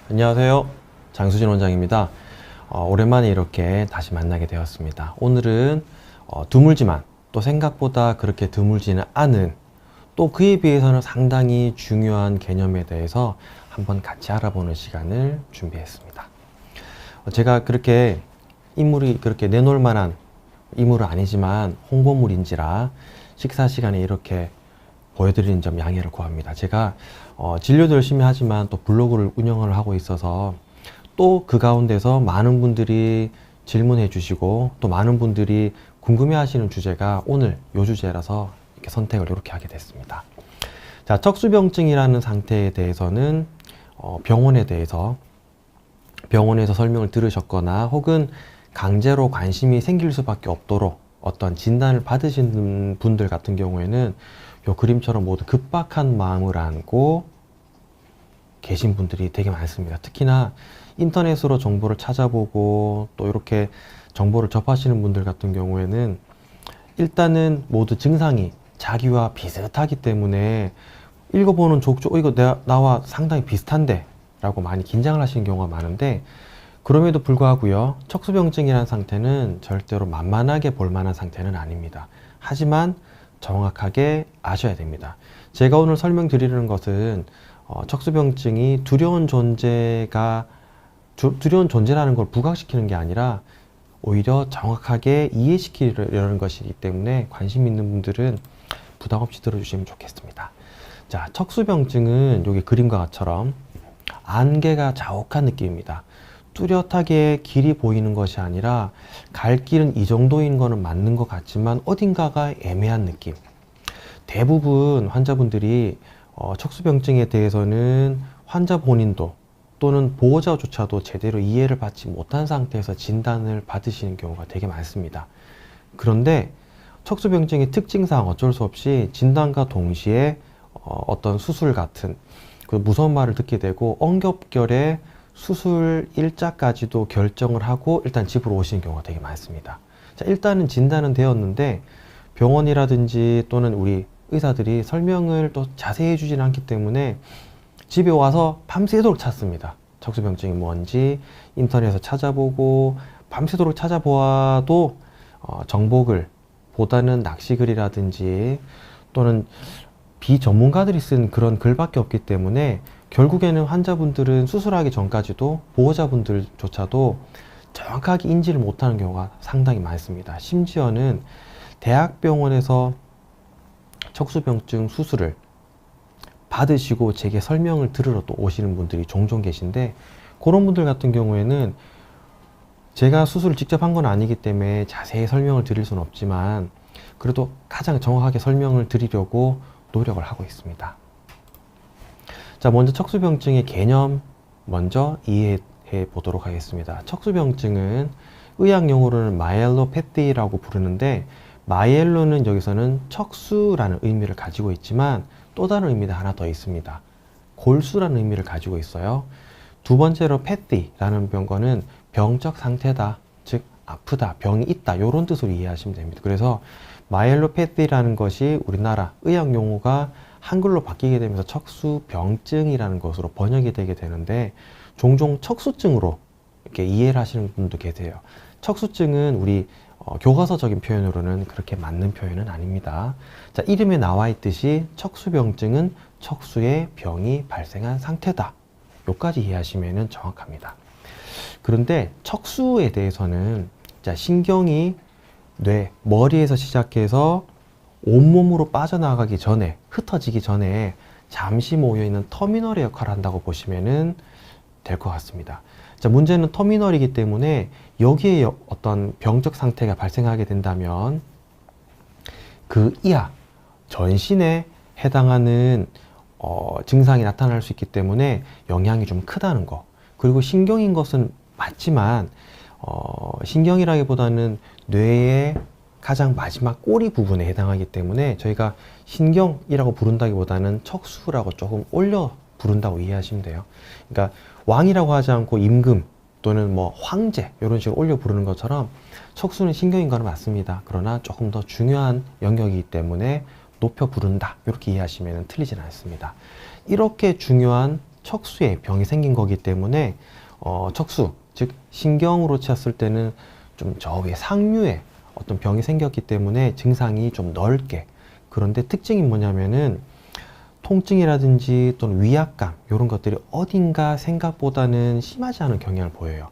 안녕하세요. 장수진 원장입니다. 오랜만에 이렇게 다시 만나게 되었습니다. 오늘은 드물지만 또 생각보다 그렇게 드물지는 않은 또 그에 비해서는 상당히 중요한 개념에 대해서 한번 같이 알아보는 시간을 준비했습니다. 제가 그렇게 인물이 그렇게 내놓을 만한 인물은 아니지만 홍보물인지라 식사 시간에 이렇게 보여드리는 점 양해를 구합니다. 제가 진료도 열심히 하지만 또 블로그를 운영을 하고 있어서 또 그 가운데서 많은 분들이 질문해 주시고 또 많은 분들이 궁금해 하시는 주제가 오늘 요 주제라서 이렇게 선택을 이렇게 하게 됐습니다. 자, 척수병증이라는 상태에 대해서는 병원에서 설명을 들으셨거나 혹은 강제로 관심이 생길 수밖에 없도록 어떤 진단을 받으신 분들 같은 경우에는 요 그림처럼 모두 급박한 마음을 안고 계신 분들이 되게 많습니다. 특히나 인터넷으로 정보를 찾아보고 또 이렇게 정보를 접하시는 분들 같은 경우에는 일단은 모두 증상이 자기와 비슷하기 때문에 읽어보는 족족 이거 나와 상당히 비슷한데 라고 많이 긴장을 하시는 경우가 많은데, 그럼에도 불구하고요, 척수병증이라는 상태는 절대로 만만하게 볼 만한 상태는 아닙니다. 하지만 정확하게 아셔야 됩니다. 제가 오늘 설명드리는 것은 척수병증이 두려운 존재라는 걸 부각시키는 게 아니라 오히려 정확하게 이해시키려는 것이기 때문에 관심 있는 분들은 부담 없이 들어주시면 좋겠습니다. 자, 척수병증은 여기 그림과처럼 안개가 자욱한 느낌입니다. 뚜렷하게 길이 보이는 것이 아니라 갈 길은 이 정도인 거는 맞는 것 같지만 어딘가가 애매한 느낌. 대부분 환자분들이 척수병증에 대해서는 환자 본인도 또는 보호자조차도 제대로 이해를 받지 못한 상태에서 진단을 받으시는 경우가 되게 많습니다. 그런데 척수병증의 특징상 어쩔 수 없이 진단과 동시에 어떤 수술 같은 그 무서운 말을 듣게 되고 엉겹결에 수술 일자까지도 결정을 하고 일단 집으로 오시는 경우가 되게 많습니다. 자, 일단은 진단은 되었는데 병원이라든지 또는 우리 의사들이 설명을 또 자세히 해주지는 않기 때문에 집에 와서 밤새도록 찾습니다. 척수병증이 뭔지 인터넷에서 찾아보고 밤새도록 찾아보아도 정보글 보다는 낚시글이라든지 또는 비전문가들이 쓴 그런 글밖에 없기 때문에 결국에는 환자분들은 수술하기 전까지도 보호자분들조차도 정확하게 인지를 못하는 경우가 상당히 많습니다. 심지어는 대학병원에서 척수병증 수술을 받으시고 제게 설명을 들으러 또 오시는 분들이 종종 계신데, 그런 분들 같은 경우에는 제가 수술을 직접 한 건 아니기 때문에 자세히 설명을 드릴 수는 없지만 그래도 가장 정확하게 설명을 드리려고 노력을 하고 있습니다. 자, 먼저 척수병증의 개념 먼저 이해해 보도록 하겠습니다. 척수병증은 의학용어로는 마이엘로패티라고 부르는데, 마이엘로는 여기서는 척수라는 의미를 가지고 있지만 또 다른 의미가 하나 더 있습니다. 골수라는 의미를 가지고 있어요. 두 번째로 패티라는 병거는 병적 상태다, 즉 아프다, 병이 있다, 이런 뜻으로 이해하시면 됩니다. 그래서 마이엘로패티라는 것이 우리나라 의학 용어가 한글로 바뀌게 되면서 척수병증이라는 것으로 번역이 되게 되는데, 종종 척수증으로 이렇게 이해를 하시는 분도 계세요. 척수증은 우리 교과서적인 표현으로는 그렇게 맞는 표현은 아닙니다. 자, 이름에 나와 있듯이 척수병증은 척수에 병이 발생한 상태다. 요까지 이해하시면 정확합니다. 그런데 척수에 대해서는 자, 신경이 뇌, 머리에서 시작해서 온몸으로 빠져나가기 전에, 흩어지기 전에 잠시 모여있는 터미널의 역할을 한다고 보시면 될 것 같습니다. 자, 문제는 터미널이기 때문에 여기에 어떤 병적 상태가 발생하게 된다면 그 이하, 전신에 해당하는 증상이 나타날 수 있기 때문에 영향이 좀 크다는 거. 그리고 신경인 것은 맞지만 신경이라기보다는 뇌의 가장 마지막 꼬리 부분에 해당하기 때문에 저희가 신경이라고 부른다기보다는 척수라고 조금 올려 부른다고 이해하시면 돼요. 그러니까 왕이라고 하지 않고 임금 또는 뭐 황제 이런 식으로 올려 부르는 것처럼 척수는 신경인 건 맞습니다. 그러나 조금 더 중요한 영역이기 때문에 높여 부른다, 이렇게 이해하시면 틀리진 않습니다. 이렇게 중요한 척수에 병이 생긴 거기 때문에 척수, 즉 신경으로 치었을 때는 좀 저 위에 상류에 어떤 병이 생겼기 때문에 증상이 좀 넓게, 그런데 특징이 뭐냐면은 통증이라든지 또는 위압감 이런 것들이 어딘가 생각보다는 심하지 않은 경향을 보여요.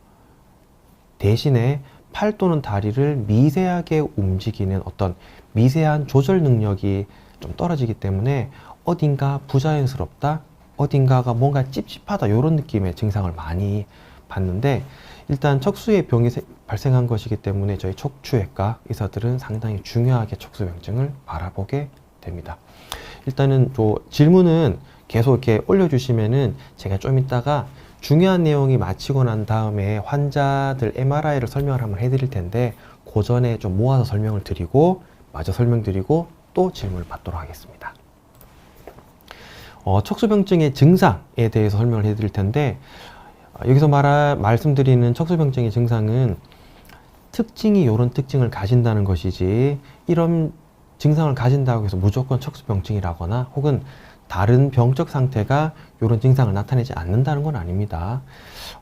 대신에 팔 또는 다리를 미세하게 움직이는 어떤 미세한 조절 능력이 좀 떨어지기 때문에 어딘가 부자연스럽다, 어딘가가 뭔가 찝찝하다 이런 느낌의 증상을 많이 봤는데, 일단 척수에 병이 발생한 것이기 때문에 저희 척추외과 의사들은 상당히 중요하게 척수병증을 바라보게 됩니다. 일단은 또 질문은 계속 이렇게 올려주시면은 제가 좀 이따가 중요한 내용이 마치고 난 다음에 환자들 MRI를 설명을 한번 해드릴 텐데, 그 전에 좀 모아서 설명을 드리고 마저 설명드리고 또 질문을 받도록 하겠습니다. 척수병증의 증상에 대해서 설명을 해드릴 텐데, 여기서 말씀드리는 척수병증의 증상은 특징이 이런 특징을 가진다는 것이지, 이런 증상을 가진다고 해서 무조건 척수병증이라거나 혹은 다른 병적 상태가 이런 증상을 나타내지 않는다는 건 아닙니다.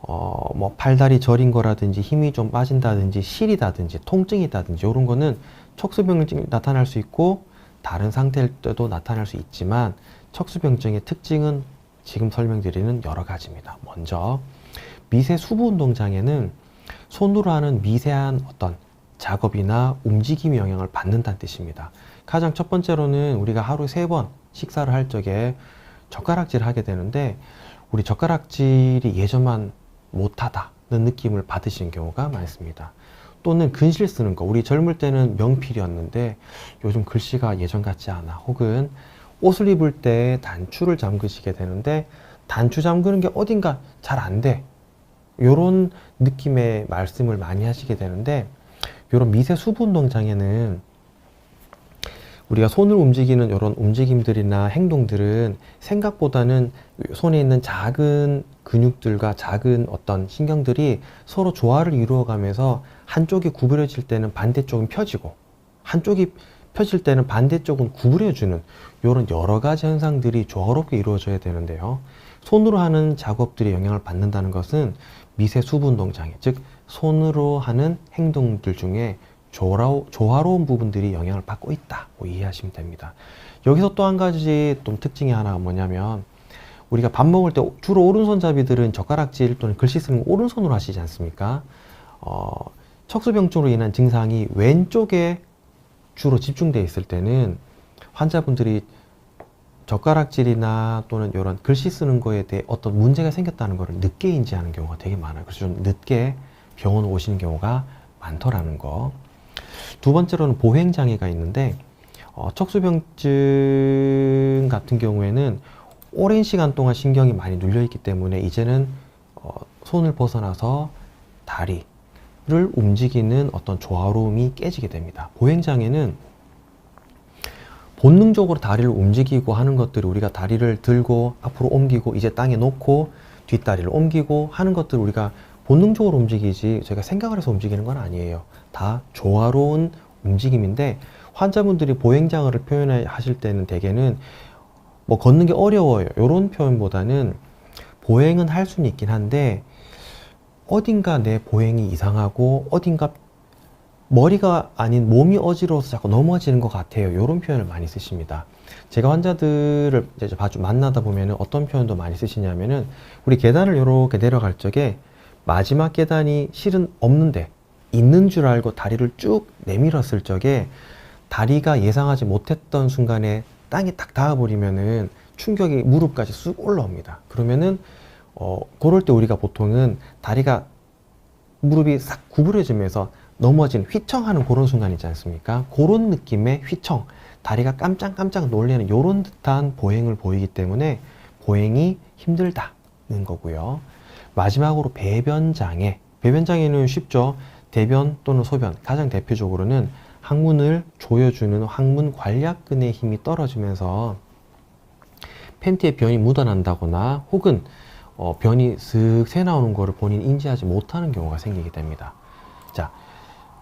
뭐 팔다리 저린 거라든지 힘이 좀 빠진다든지 시리다든지 통증이다든지 이런 거는 척수병증이 나타날 수 있고 다른 상태일 때도 나타날 수 있지만, 척수병증의 특징은 지금 설명드리는 여러 가지입니다. 먼저 미세 수부 운동 장애는 손으로 하는 미세한 어떤 작업이나 움직임의 영향을 받는다는 뜻입니다. 가장 첫 번째로는 우리가 하루 3번 식사를 할 적에 젓가락질을 하게 되는데, 우리 젓가락질이 예전만 못하다는 느낌을 받으시는 경우가 많습니다. 또는 근실 쓰는 거, 우리 젊을 때는 명필이었는데 요즘 글씨가 예전 같지 않아. 혹은 옷을 입을 때 단추를 잠그시게 되는데 단추 잠그는 게 어딘가 잘 안 돼. 요런 느낌의 말씀을 많이 하시게 되는데, 요런 미세 수부 운동 장애는 우리가 손을 움직이는 이런 움직임들이나 행동들은 생각보다는 손에 있는 작은 근육들과 작은 어떤 신경들이 서로 조화를 이루어가면서 한쪽이 구부려질 때는 반대쪽은 펴지고 한쪽이 펴질 때는 반대쪽은 구부려주는 이런 여러 가지 현상들이 조화롭게 이루어져야 되는데요. 손으로 하는 작업들이 영향을 받는다는 것은 미세 수부 운동 장애, 즉 손으로 하는 행동들 중에 조화로운 부분들이 영향을 받고 있다고 이해하시면 됩니다. 여기서 또 한 가지 또 특징이 하나가 뭐냐면, 우리가 밥 먹을 때 주로 오른손잡이들은 젓가락질 또는 글씨 쓰는 거 오른손으로 하시지 않습니까? 척수병증으로 인한 증상이 왼쪽에 주로 집중되어 있을 때는 환자분들이 젓가락질이나 또는 이런 글씨 쓰는 거에 대해 어떤 문제가 생겼다는 것을 늦게 인지하는 경우가 되게 많아요. 그래서 좀 늦게 병원 오시는 경우가 많더라는 거. 두 번째로는 보행장애가 있는데, 척수병증 같은 경우에는 오랜 시간 동안 신경이 많이 눌려있기 때문에 이제는 손을 벗어나서 다리를 움직이는 어떤 조화로움이 깨지게 됩니다. 보행장애는 본능적으로 다리를 움직이고 하는 것들이, 우리가 다리를 들고 앞으로 옮기고 이제 땅에 놓고 뒷다리를 ом기고 하는 것들을 우리가 본능적으로 움직이지 저희가 생각을 해서 움직이는 건 아니에요. 다 조화로운 움직임인데, 환자분들이 보행장애를 표현하실 때는 대개는 뭐 걷는 게 어려워요 이런 표현보다는 보행은 할 수는 있긴 한데 어딘가 내 보행이 이상하고 어딘가 머리가 아닌 몸이 어지러워서 자꾸 넘어지는 것 같아요, 이런 표현을 많이 쓰십니다. 제가 환자들을 이제 자주 만나다 보면은 어떤 표현도 많이 쓰시냐면은, 우리 계단을 이렇게 내려갈 적에 마지막 계단이 실은 없는데 있는 줄 알고 다리를 쭉 내밀었을 적에 다리가 예상하지 못했던 순간에 땅에 딱 닿아버리면은 충격이 무릎까지 쑥 올라옵니다. 그러면은 그럴 때 우리가 보통은 다리가 무릎이 싹 구부려지면서 넘어진 휘청하는 그런 순간 있지 않습니까? 그런 느낌의 휘청, 다리가 깜짝깜짝 놀라는 이런 듯한 보행을 보이기 때문에 보행이 힘들다는 거고요. 마지막으로 배변장애. 배변장애는 쉽죠. 대변 또는 소변, 가장 대표적으로는 항문을 조여주는 항문 관략근의 힘이 떨어지면서 팬티에 변이 묻어난다거나 혹은 변이 슥 새나오는 것을 본인이 인지하지 못하는 경우가 생기게 됩니다. 자,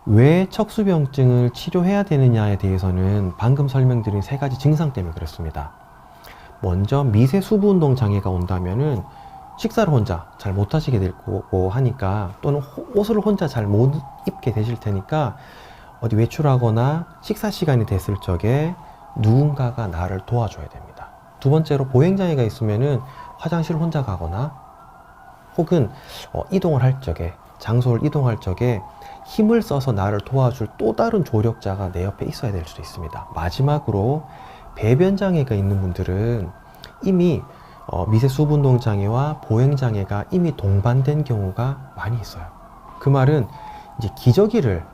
왜 척수병증을 치료해야 되느냐에 대해서는 방금 설명드린 3가지 증상 때문에 그렇습니다. 먼저 미세 수부 운동 장애가 온다면은 식사를 혼자 잘 못 하시게 될 거고 하니까, 또는 옷을 혼자 잘 못 입게 되실 테니까 어디 외출하거나 식사 시간이 됐을 적에 누군가가 나를 도와줘야 됩니다. 두 번째로, 보행장애가 있으면은 화장실 혼자 가거나 혹은 이동을 할 적에, 장소를 이동할 적에 힘을 써서 나를 도와줄 또 다른 조력자가 내 옆에 있어야 될 수도 있습니다. 마지막으로, 배변장애가 있는 분들은 이미 미세수분동장애와 보행장애가 이미 동반된 경우가 많이 있어요. 그 말은 이제 기저귀를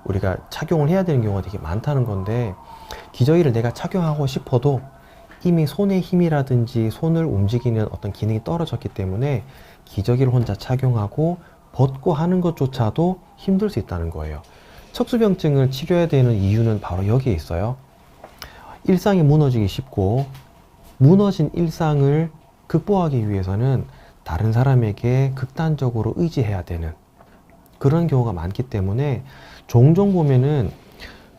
우리가 착용을 해야 되는 경우가 되게 많다는 건데, 기저귀를 내가 착용하고 싶어도 이미 손의 힘이라든지 손을 움직이는 어떤 기능이 떨어졌기 때문에 기저귀를 혼자 착용하고 벗고 하는 것조차도 힘들 수 있다는 거예요. 척수병증을 치료해야 되는 이유는 바로 여기에 있어요. 일상이 무너지기 쉽고, 무너진 일상을 극복하기 위해서는 다른 사람에게 극단적으로 의지해야 되는 그런 경우가 많기 때문에, 종종 보면은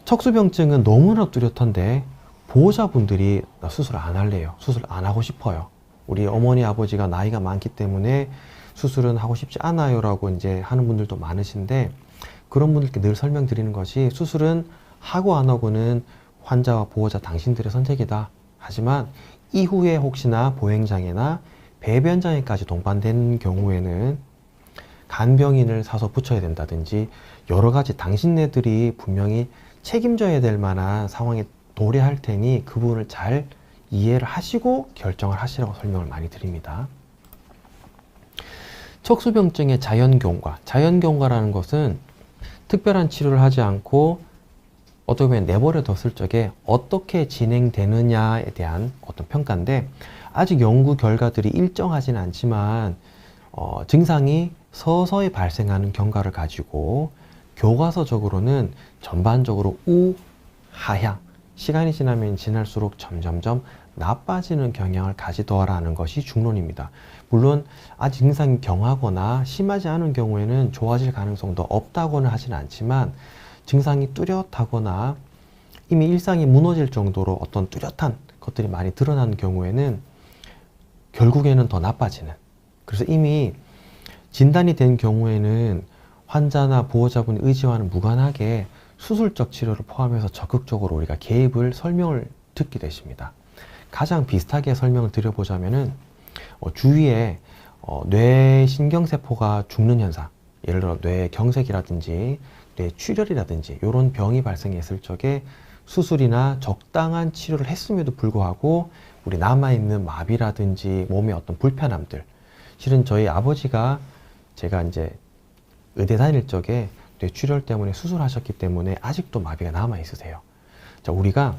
척수병증은 너무나 뚜렷한데 보호자분들이 나 수술 안 할래요, 수술 안 하고 싶어요, 우리 어머니 아버지가 나이가 많기 때문에 수술은 하고 싶지 않아요 라고 이제 하는 분들도 많으신데, 그런 분들께 늘 설명드리는 것이, 수술은 하고 안 하고는 환자와 보호자 당신들의 선택이다. 하지만 이후에 혹시나 보행장애나 배변장애까지 동반된 경우에는 간병인을 사서 붙여야 된다든지 여러 가지 당신네들이 분명히 책임져야 될 만한 상황에 도래할 테니 그 부분을 잘 이해를 하시고 결정을 하시라고 설명을 많이 드립니다. 척수병증의 자연경과, 자연경과라는 것은 특별한 치료를 하지 않고 어떻게 보면 내버려 뒀을 적에 어떻게 진행되느냐에 대한 어떤 평가인데, 아직 연구 결과들이 일정하지는 않지만 증상이 서서히 발생하는 경과를 가지고 교과서적으로는 전반적으로 우하향, 시간이 지나면 지날수록 점점점 나빠지는 경향을 가지더라는 것이 중론입니다. 물론 아직 증상이 경하거나 심하지 않은 경우에는 좋아질 가능성도 없다고는 하지는 않지만, 증상이 뚜렷하거나 이미 일상이 무너질 정도로 어떤 뚜렷한 것들이 많이 드러나는 경우에는 결국에는 더 나빠지는, 그래서 이미 진단이 된 경우에는 환자나 보호자분의 의지와는 무관하게 수술적 치료를 포함해서 적극적으로 우리가 개입을 설명을 듣게 되십니다. 가장 비슷하게 설명을 드려보자면은 주위에 뇌신경세포가 죽는 현상, 예를 들어 뇌경색이라든지 뇌출혈이라든지 이런 병이 발생했을 적에 수술이나 적당한 치료를 했음에도 불구하고 우리 남아있는 마비라든지 몸의 어떤 불편함들, 실은 저희 아버지가 제가 이제 의대 다닐 적에 뇌출혈 때문에 수술하셨기 때문에 아직도 마비가 남아 있으세요. 자, 우리가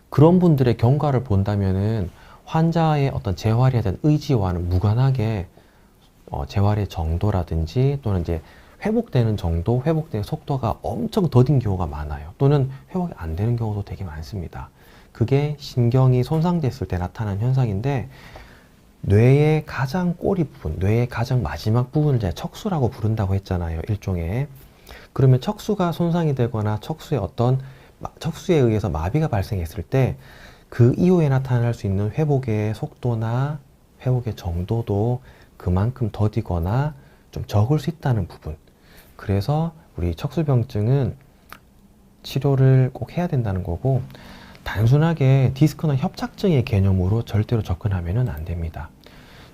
그런 분들의 경과를 본다면은 환자의 어떤 재활에 대한 의지와는 무관하게 재활의 정도라든지 또는 이제 회복되는 정도, 회복되는 속도가 엄청 더딘 경우가 많아요. 또는 회복이 안 되는 경우도 되게 많습니다. 그게 신경이 손상됐을 때 나타나는 현상인데, 뇌의 가장 꼬리 부분, 뇌의 가장 마지막 부분을 제가 척수라고 부른다고 했잖아요, 일종의. 그러면 척수가 손상이 되거나 척수에 의해서 마비가 발생했을 때 그 이후에 나타날 수 있는 회복의 속도나 회복의 정도도 그만큼 더디거나 좀 적을 수 있다는 부분. 그래서 우리 척수병증은 치료를 꼭 해야 된다는 거고, 단순하게 디스크나 협착증의 개념으로 절대로 접근하면 안 됩니다.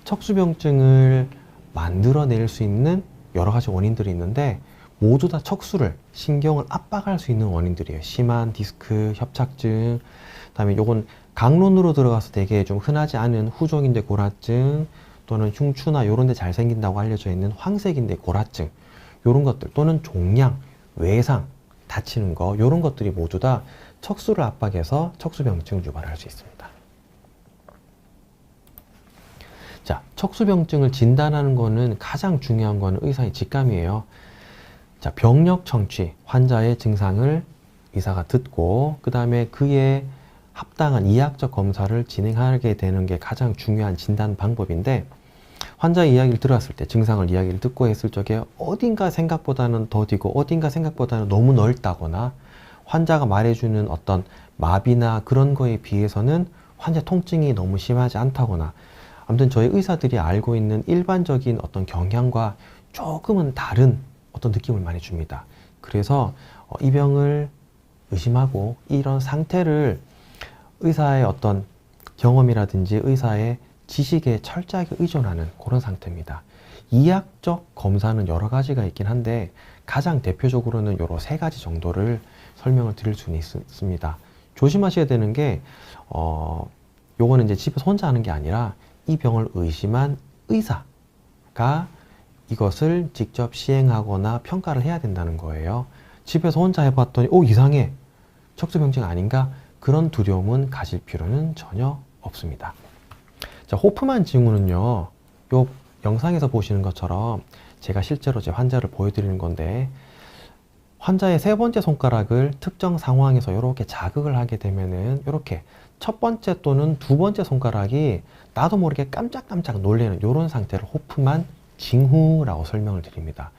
척수병증을 만들어낼 수 있는 여러 가지 원인들이 있는데, 모두 다 척수를, 신경을 압박할 수 있는 원인들이에요. 심한 디스크, 협착증, 그다음에 요건 강론으로 들어가서 되게 좀 흔하지 않은 후종인대 골화증, 또는 흉추나 이런 데 잘 생긴다고 알려져 있는 황색인대 골화증, 요런 것들, 또는 종양, 외상, 다치는 거, 요런 것들이 모두 다 척수를 압박해서 척수병증을 유발할 수 있습니다. 자, 척수병증을 진단하는 거는 가장 중요한 거는 의사의 직감이에요. 자, 병력 청취, 환자의 증상을 의사가 듣고 그 다음에 그에 합당한 이학적 검사를 진행하게 되는 게 가장 중요한 진단 방법인데, 환자의 이야기를 들었을 때, 증상을 이야기를 듣고 했을 적에 어딘가 생각보다는 더디고 어딘가 생각보다는 너무 넓다거나, 환자가 말해주는 어떤 마비나 그런 거에 비해서는 환자 통증이 너무 심하지 않다거나, 아무튼 저희 의사들이 알고 있는 일반적인 어떤 경향과 조금은 다른 어떤 느낌을 많이 줍니다. 그래서 이 병을 의심하고 이런 상태를 의사의 어떤 경험이라든지 의사의 지식에 철저하게 의존하는 그런 상태입니다. 이학적 검사는 여러 가지가 있긴 한데 가장 대표적으로는 요런 세 가지 정도를 설명을 드릴 수는 있습니다. 조심하셔야 되는 게 요거는 이제 집에서 혼자 하는 게 아니라 이 병을 의심한 의사가 이것을 직접 시행하거나 평가를 해야 된다는 거예요. 집에서 혼자 해봤더니 이상해, 척수병증 아닌가? 그런 두려움은 가질 필요는 전혀 없습니다. 자, 호프만 징후는요, 요 영상에서 보시는 것처럼 제가 실제로 제 환자를 보여드리는 건데, 환자의 세 번째 손가락을 특정 상황에서 이렇게 자극을 하게 되면은 이렇게 첫 번째 또는 두 번째 손가락이 나도 모르게 깜짝깜짝 놀래는 이런 상태를 호프만 징후라고 설명을 드립니다.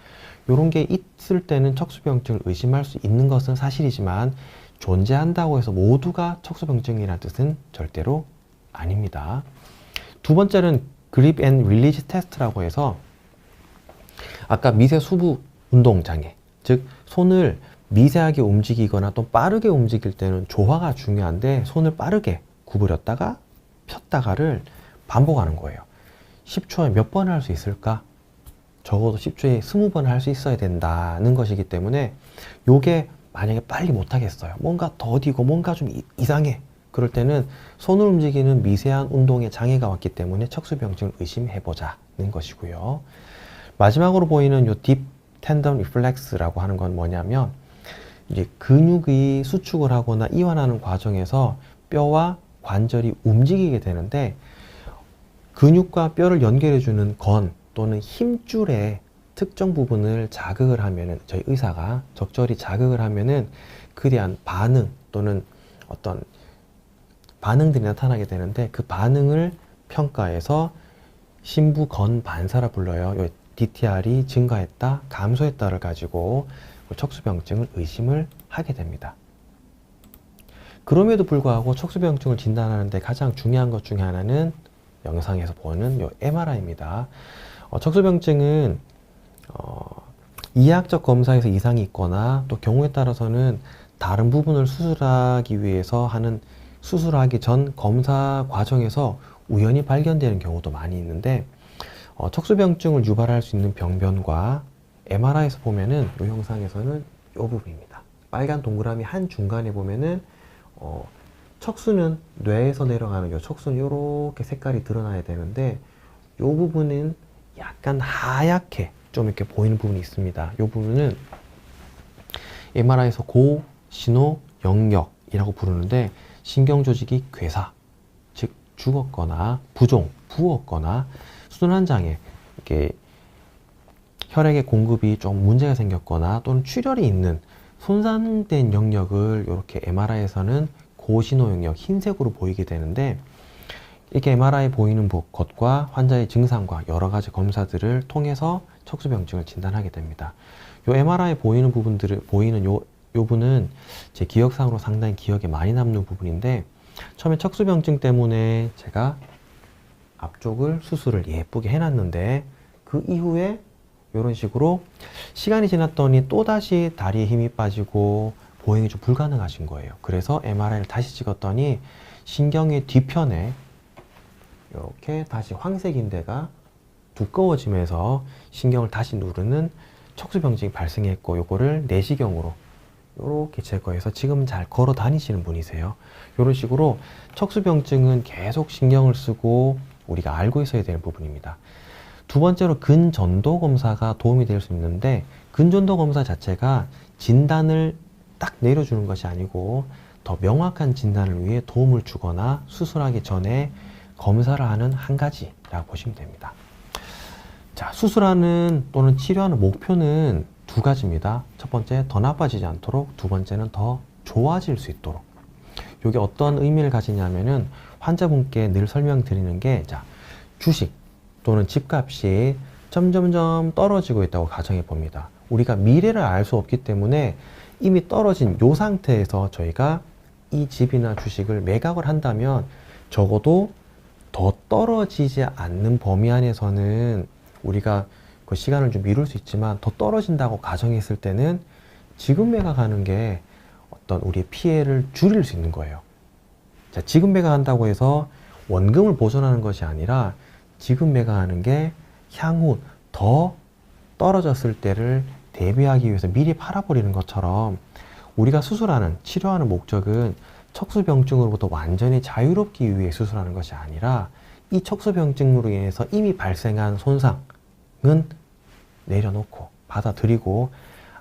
이런 게 있을 때는 척수병증을 의심할 수 있는 것은 사실이지만 존재한다고 해서 모두가 척수병증이라는 뜻은 절대로 아닙니다. 두 번째는 그립 앤 릴리즈 테스트라고 해서 아까 미세 수부 운동 장애, 즉 손을 미세하게 움직이거나 또 빠르게 움직일 때는 조화가 중요한데 손을 빠르게 구부렸다가 폈다가를 반복하는 거예요. 10초에 몇 번을 할 수 있을까? 적어도 10초에 20번을 할 수 있어야 된다는 것이기 때문에 요게 만약에 빨리 못하겠어요, 뭔가 더디고 뭔가 좀 이상해, 그럴 때는 손을 움직이는 미세한 운동에 장애가 왔기 때문에 척수병증을 의심해보자는 것이고요. 마지막으로 보이는 요 딥 텐덤 리플렉스라고 하는 건 뭐냐면 이제 근육이 수축을 하거나 이완하는 과정에서 뼈와 관절이 움직이게 되는데 근육과 뼈를 연결해주는 건 또는 힘줄의 특정 부분을 자극을 하면은, 저희 의사가 적절히 자극을 하면은 그에 대한 반응 또는 어떤 반응들이 나타나게 되는데 그 반응을 평가해서 심부건 반사라 불러요. 요 DTR이 증가했다, 감소했다를 가지고 척수병증을 의심을 하게 됩니다. 그럼에도 불구하고 척수병증을 진단하는데 가장 중요한 것 중에 하나는 영상에서 보는 요 MRI입니다. 척수병증은 이학적 검사에서 이상이 있거나 또 경우에 따라서는 다른 부분을 수술하기 위해서 하는 수술하기 전 검사 과정에서 우연히 발견되는 경우도 많이 있는데 척수병증을 유발할 수 있는 병변과 MRI에서 보면은 이 영상에서는 이 부분입니다. 빨간 동그라미 한 중간에 보면은 척수는 뇌에서 내려가는 요 척수는 이렇게 색깔이 드러나야 되는데 이 부분은 약간 하얗게 좀 이렇게 보이는 부분이 있습니다. 이 부분은 MRI에서 고신호 영역이라고 부르는데 신경 조직이 괴사, 즉 죽었거나 부었거나 순환장애, 이렇게 혈액의 공급이 좀 문제가 생겼거나 또는 출혈이 있는 손상된 영역을 이렇게 MRI에서는 고신호 영역, 흰색으로 보이게 되는데 이렇게 MRI 보이는 것과 환자의 증상과 여러 가지 검사들을 통해서 척수병증을 진단하게 됩니다. 요 MRI 보이는 부분들을 보이는 요 부분은 제 기억상으로 상당히 기억에 많이 남는 부분인데 처음에 척수병증 때문에 제가 앞쪽을 수술을 예쁘게 해놨는데 그 이후에 이런 식으로 시간이 지났더니 또다시 다리에 힘이 빠지고 보행이 좀 불가능하신 거예요. 그래서 MRI를 다시 찍었더니 신경의 뒤편에 이렇게 다시 황색인대가 두꺼워지면서 신경을 다시 누르는 척수병증이 발생했고 요거를 내시경으로 이렇게 제거해서 지금 잘 걸어 다니시는 분이세요. 이런 식으로 척수병증은 계속 신경을 쓰고 우리가 알고 있어야 되는 부분입니다. 두 번째로 근전도 검사가 도움이 될 수 있는데 근전도 검사 자체가 진단을 딱 내려주는 것이 아니고 더 명확한 진단을 위해 도움을 주거나 수술하기 전에 검사를 하는 한 가지라고 보시면 됩니다. 자, 수술하는 또는 치료하는 목표는 두 가지입니다. 첫 번째, 더 나빠지지 않도록, 두 번째는 더 좋아질 수 있도록. 이게 어떤 의미를 가지냐면은 환자분께 늘 설명드리는 게, 자, 주식 또는 집값이 점점점 떨어지고 있다고 가정해 봅니다. 우리가 미래를 알 수 없기 때문에 이미 떨어진 이 상태에서 저희가 이 집이나 주식을 매각을 한다면 적어도 더 떨어지지 않는 범위 안에서는 우리가 그 시간을 좀 미룰 수 있지만, 더 떨어진다고 가정했을 때는 지금 매각하는 게 어떤 우리의 피해를 줄일 수 있는 거예요. 자, 지금 매각한다고 해서 원금을 보존하는 것이 아니라, 지금 매각하는 게 향후 더 떨어졌을 때를 대비하기 위해서 미리 팔아버리는 것처럼, 우리가 수술하는, 치료하는 목적은 척수병증으로부터 완전히 자유롭기 위해 수술하는 것이 아니라, 이 척수병증으로 인해서 이미 발생한 손상은 내려놓고 받아들이고,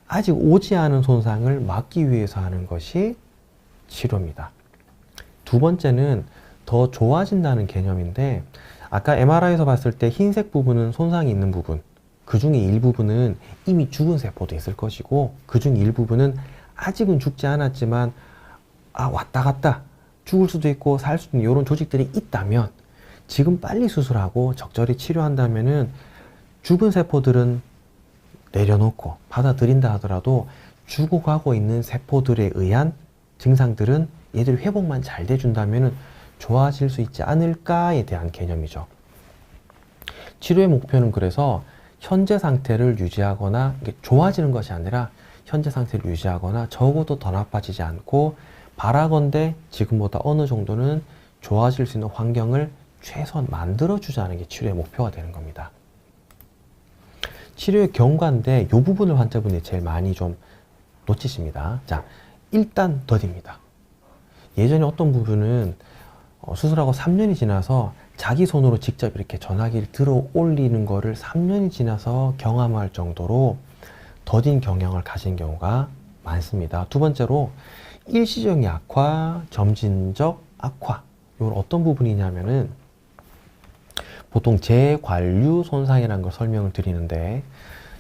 아직 오지 않은 손상을 막기 위해서 하는 것이 치료입니다. 두 번째는 더 좋아진다는 개념인데, 아까 MRI에서 봤을 때 흰색 부분은 손상이 있는 부분, 그 중에 일부분은 이미 죽은 세포도 있을 것이고, 그 중 일부분은 아직은 죽지 않았지만 왔다 갔다 죽을 수도 있고 살 수도 있는 이런 조직들이 있다면, 지금 빨리 수술하고 적절히 치료한다면은 죽은 세포들은 내려놓고 받아들인다 하더라도, 죽어가고 있는 세포들에 의한 증상들은 얘들 회복만 잘 돼준다면은 좋아질 수 있지 않을까에 대한 개념이죠. 치료의 목표는 그래서 현재 상태를 유지하거나, 이게 좋아지는 것이 아니라 현재 상태를 유지하거나 적어도 더 나빠지지 않고, 바라건대 지금보다 어느 정도는 좋아질 수 있는 환경을 최소한 만들어주자는 게 치료의 목표가 되는 겁니다. 치료의 경과인데 이 부분을 환자분이 제일 많이 좀 놓치십니다. 자, 일단 더디입니다. 예전에 어떤 부분은 수술하고 3년이 지나서 자기 손으로 직접 이렇게 전화기를 들어 올리는 거를 3년이 지나서 경험할 정도로 더딘 경향을 가진 경우가 많습니다. 두 번째로 일시적인 악화, 점진적 악화. 이건 어떤 부분이냐면은, 보통 재관류 손상이라는 걸 설명을 드리는데,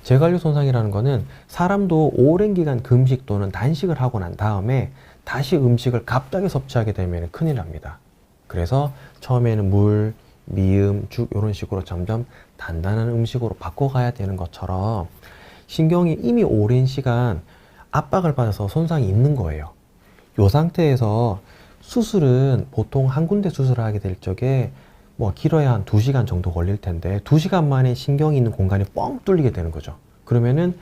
재관류 손상이라는 거는 사람도 오랜 기간 금식 또는 단식을 하고 난 다음에 다시 음식을 갑자기 섭취하게 되면 큰일 납니다. 그래서 처음에는 물, 미음, 죽 이런 식으로 점점 단단한 음식으로 바꿔가야 되는 것처럼, 신경이 이미 오랜 시간 압박을 받아서 손상이 있는 거예요. 이 상태에서 수술은 보통 한 군데 수술하게 될 적에 길어야 한 2시간 정도 걸릴 텐데, 2시간 만에 신경이 있는 공간이 뻥 뚫리게 되는 거죠. 그러면은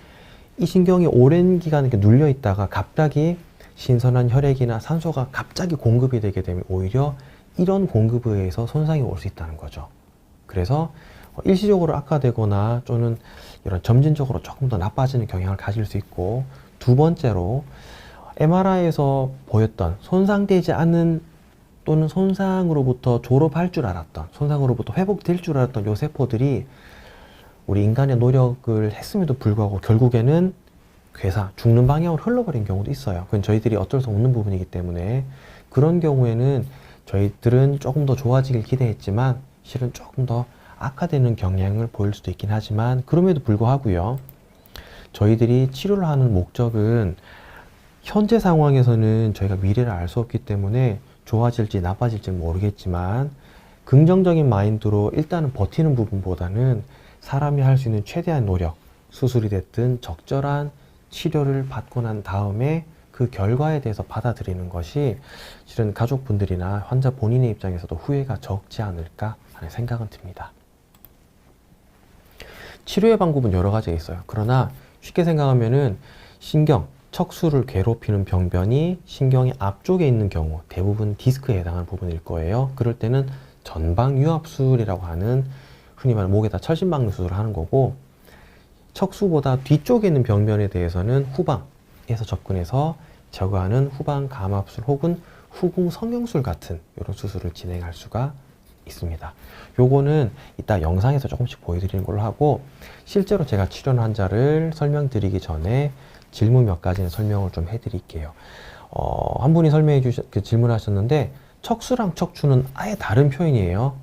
이 신경이 오랜 기간 이렇게 눌려 있다가 갑자기 신선한 혈액이나 산소가 갑자기 공급이 되게 되면 오히려 이런 공급에 의해서 손상이 올 수 있다는 거죠. 그래서 일시적으로 악화되거나 또는 이런 점진적으로 조금 더 나빠지는 경향을 가질 수 있고, 두 번째로 MRI에서 보였던 손상되지 않은 또는 손상으로부터 졸업할 줄 알았던, 손상으로부터 회복될 줄 알았던 요 세포들이 우리 인간의 노력을 했음에도 불구하고 결국에는 괴사, 죽는 방향으로 흘러버린 경우도 있어요. 그건 저희들이 어쩔 수 없는 부분이기 때문에, 그런 경우에는 저희들은 조금 더 좋아지길 기대했지만 실은 조금 더 악화되는 경향을 보일 수도 있긴 하지만, 그럼에도 불구하고요, 저희들이 치료를 하는 목적은 현재 상황에서는 저희가 미래를 알 수 없기 때문에 좋아질지 나빠질지 모르겠지만, 긍정적인 마인드로 일단은 버티는 부분보다는 사람이 할 수 있는 최대한 노력, 수술이 됐든 적절한 치료를 받고 난 다음에 그 결과에 대해서 받아들이는 것이 실은 가족분들이나 환자 본인의 입장에서도 후회가 적지 않을까 하는 생각은 듭니다. 치료의 방법은 여러 가지가 있어요. 그러나 쉽게 생각하면은 신경, 척수를 괴롭히는 병변이 신경의 앞쪽에 있는 경우, 대부분 디스크에 해당하는 부분일 거예요. 그럴 때는 전방유압술이라고 하는, 흔히 말하는 목에다 철심 박는 수술을 하는 거고, 척수보다 뒤쪽에 있는 병변에 대해서는 후방에서 접근해서 제거하는 후방 감압술 혹은 후궁 성형술 같은 이런 수술을 진행할 수가 있습니다. 요거는 이따 영상에서 조금씩 보여드리는 걸로 하고, 실제로 제가 치료한 환자를 설명드리기 전에 질문 몇 가지는 설명을 좀 해드릴게요. 한 분이 질문하셨는데, 척수랑 척추는 아예 다른 표현이에요.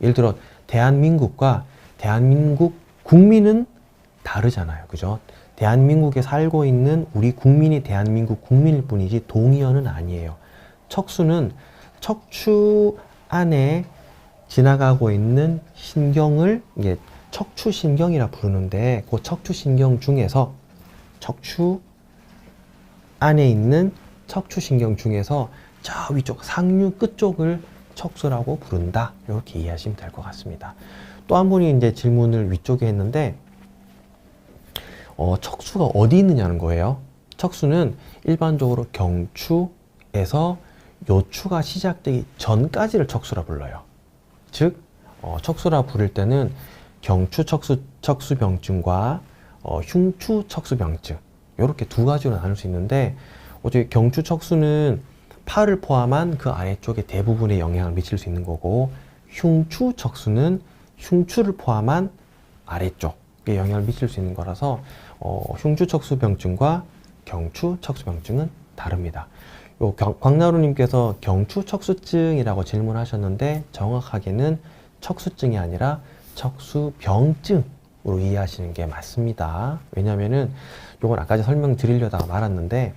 예를 들어 대한민국과 대한민국 국민은 다르잖아요. 그죠? 대한민국에 살고 있는 우리 국민이 대한민국 국민일 뿐이지 동의어는 아니에요. 척수는 척추 안에 지나가고 있는 신경을 이게 척추신경이라 부르는데, 그 척추신경 중에서 척추 안에 있는 척추신경 중에서 저 위쪽 상류 끝쪽을 척수라고 부른다. 이렇게 이해하시면 될 것 같습니다. 또 한 분이 이제 질문을 위쪽에 했는데, 척수가 어디 있느냐는 거예요. 척수는 일반적으로 경추에서 요추가 시작되기 전까지를 척수라 불러요. 즉, 척수라 부를 때는 경추 척수병증과 흉추 척수병증, 이렇게 두 가지로 나눌 수 있는데, 어차피 경추 척수는 팔을 포함한 그 아래쪽에 대부분에 영향을 미칠 수 있는 거고, 흉추 척수는 흉추를 포함한 아래쪽에 영향을 미칠 수 있는 거라서 흉추 척수병증과 경추 척수병증은 다릅니다. 광나루님께서 경추 척수증이라고 질문하셨는데, 정확하게는 척수증이 아니라 척수병증으로 이해하시는 게 맞습니다. 왜냐면은 요건 아까 설명드리려다가 말았는데,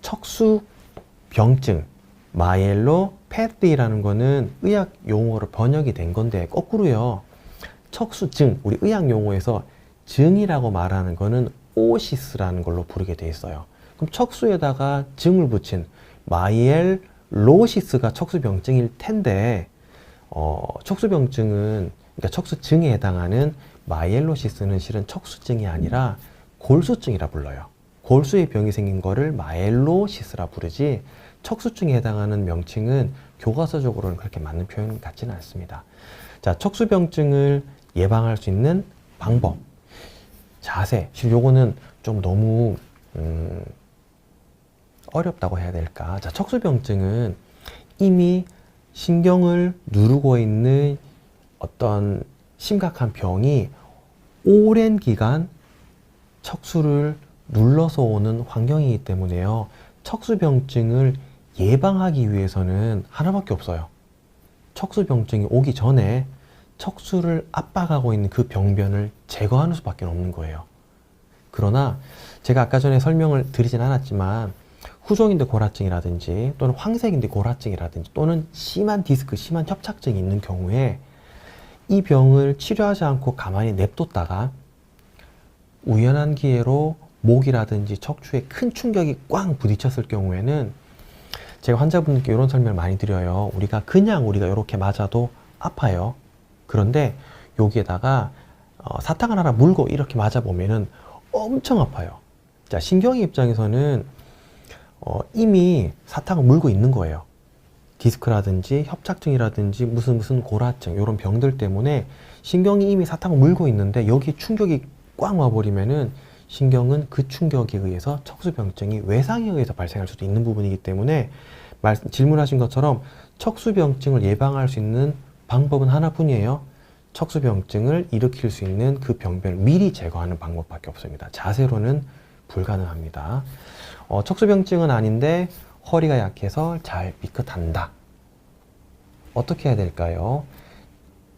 척수병증, 마이엘로패티라는 거는 의학 용어로 번역이 된 건데, 거꾸로요. 척수증, 우리 의학 용어에서 증이라고 말하는 거는 오시스라는 걸로 부르게 돼 있어요. 그럼 척수에다가 증을 붙인 마이엘로시스가 척수병증일 텐데, 척수병증은, 그러니까 척수증에 해당하는 마이엘로시스는 실은 척수증이 아니라 골수증이라 불러요. 골수의 병이 생긴 거를 마이엘로시스라 부르지, 척수증에 해당하는 명칭은 교과서적으로는 그렇게 맞는 표현 같지는 않습니다. 자, 척수병증을 예방할 수 있는 방법, 자세. 사실 요거는 좀 너무 어렵다고 해야 될까. 자, 척수병증은 이미 신경을 누르고 있는 어떤 심각한 병이 오랜 기간 척수를 눌러서 오는 환경이기 때문에요. 척수병증을 예방하기 위해서는 하나밖에 없어요. 척수병증이 오기 전에 척수를 압박하고 있는 그 병변을 제거하는 수밖에 없는 거예요. 그러나 제가 아까 전에 설명을 드리진 않았지만, 후종인대 골화증이라든지 또는 황색인대 골화증이라든지 또는 심한 디스크, 심한 협착증이 있는 경우에 이 병을 치료하지 않고 가만히 냅뒀다가 우연한 기회로 목이라든지 척추에 큰 충격이 꽝 부딪혔을 경우에는, 제가 환자분들께 이런 설명을 많이 드려요. 우리가 이렇게 맞아도 아파요. 그런데 여기에다가 사탕을 하나 물고 이렇게 맞아보면은 엄청 아파요. 자, 신경의 입장에서는 이미 사탕을 물고 있는 거예요. 디스크라든지 협착증이라든지 무슨 골화증, 이런 병들 때문에 신경이 이미 사탕을 물고 있는데 여기 충격이 꽝 와버리면은 신경은 그 충격에 의해서 척수병증이 외상에 의해서 발생할 수도 있는 부분이기 때문에, 질문하신 것처럼 척수병증을 예방할 수 있는 방법은 하나뿐이에요. 척수병증을 일으킬 수 있는 그 병변을 미리 제거하는 방법밖에 없습니다. 자세로는 불가능합니다. 척수병증은 아닌데 허리가 약해서 잘 삐끗한다. 어떻게 해야 될까요?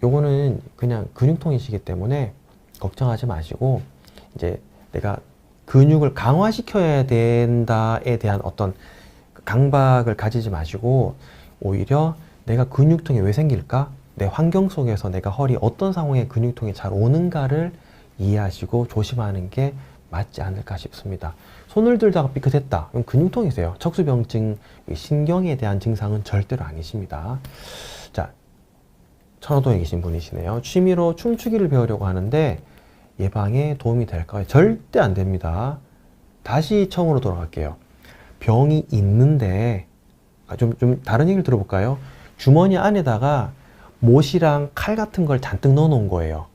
요거는 그냥 근육통이시기 때문에 걱정하지 마시고, 이제 내가 근육을 강화시켜야 된다에 대한 어떤 강박을 가지지 마시고, 오히려 내가 근육통이 왜 생길까? 내 환경 속에서 내가 허리 어떤 상황에 근육통이 잘 오는가를 이해하시고 조심하는 게 맞지 않을까 싶습니다. 손을 들다가 삐끗했다. 그럼 근육통이세요. 척수병증, 신경에 대한 증상은 절대로 아니십니다. 자, 천호동에 계신 분이시네요. 취미로 춤추기를 배우려고 하는데 예방에 도움이 될까요? 절대 안 됩니다. 다시 처음으로 돌아갈게요. 병이 있는데, 좀 다른 얘기를 들어볼까요? 주머니 안에다가 못이랑 칼 같은 걸 잔뜩 넣어 놓은 거예요.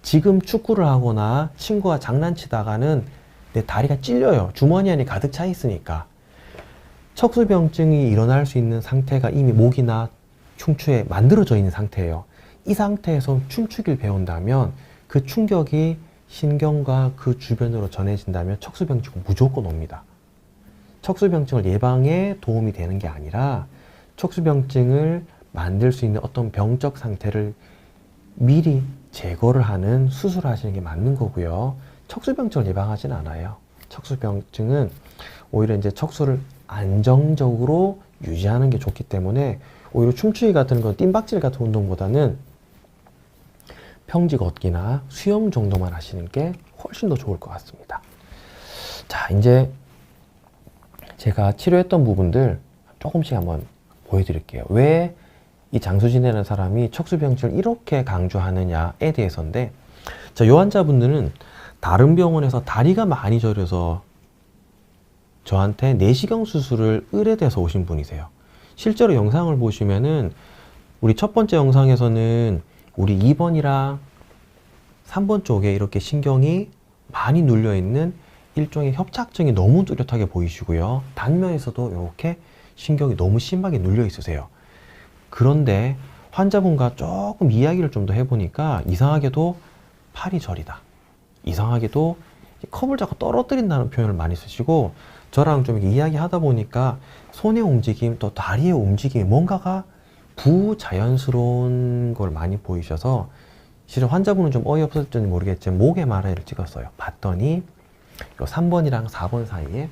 지금 축구를 하거나 친구와 장난치다가는 내 다리가 찔려요. 주머니 안에 가득 차 있으니까. 척수병증이 일어날 수 있는 상태가 이미 목이나 흉추에 만들어져 있는 상태예요. 이 상태에서 춤추기를 배운다면 그 충격이 신경과 그 주변으로 전해진다면 척수병증은 무조건 옵니다. 척수병증을 예방에 도움이 되는 게 아니라 척수병증을 만들 수 있는 어떤 병적 상태를 미리 제거를 하는 수술을 하시는 게 맞는 거고요. 척수병증을 예방하진 않아요. 척수병증은 오히려 이제 척수를 안정적으로 유지하는 게 좋기 때문에 오히려 춤추기 같은 건 뜀박질 같은 운동보다는 평지 걷기나 수영 정도만 하시는 게 훨씬 더 좋을 것 같습니다. 자, 이제 제가 치료했던 부분들 조금씩 한번 보여드릴게요. 왜 이 장수진이라는 사람이 척수병증을 이렇게 강조하느냐에 대해서인데, 자, 이 환자분들은 다른 병원에서 다리가 많이 저려서 저한테 내시경 수술을 의뢰돼서 오신 분이세요. 실제로 영상을 보시면은 우리 첫 번째 영상에서는 우리 2번이랑 3번 쪽에 이렇게 신경이 많이 눌려 있는 일종의 협착증이 너무 뚜렷하게 보이시고요. 단면에서도 이렇게 신경이 너무 심하게 눌려 있으세요. 그런데 환자분과 조금 이야기를 좀 더 해보니까 이상하게도 팔이 저리다, 이상하게도 컵을 자꾸 떨어뜨린다는 표현을 많이 쓰시고, 저랑 좀 이렇게 이야기하다 보니까 손의 움직임 또 다리의 움직임이 뭔가가 부자연스러운 걸 많이 보이셔서, 실은 환자분은 좀 어이없었는지 모르겠지만 목에 MRI를 찍었어요. 봤더니 3번이랑 4번 사이에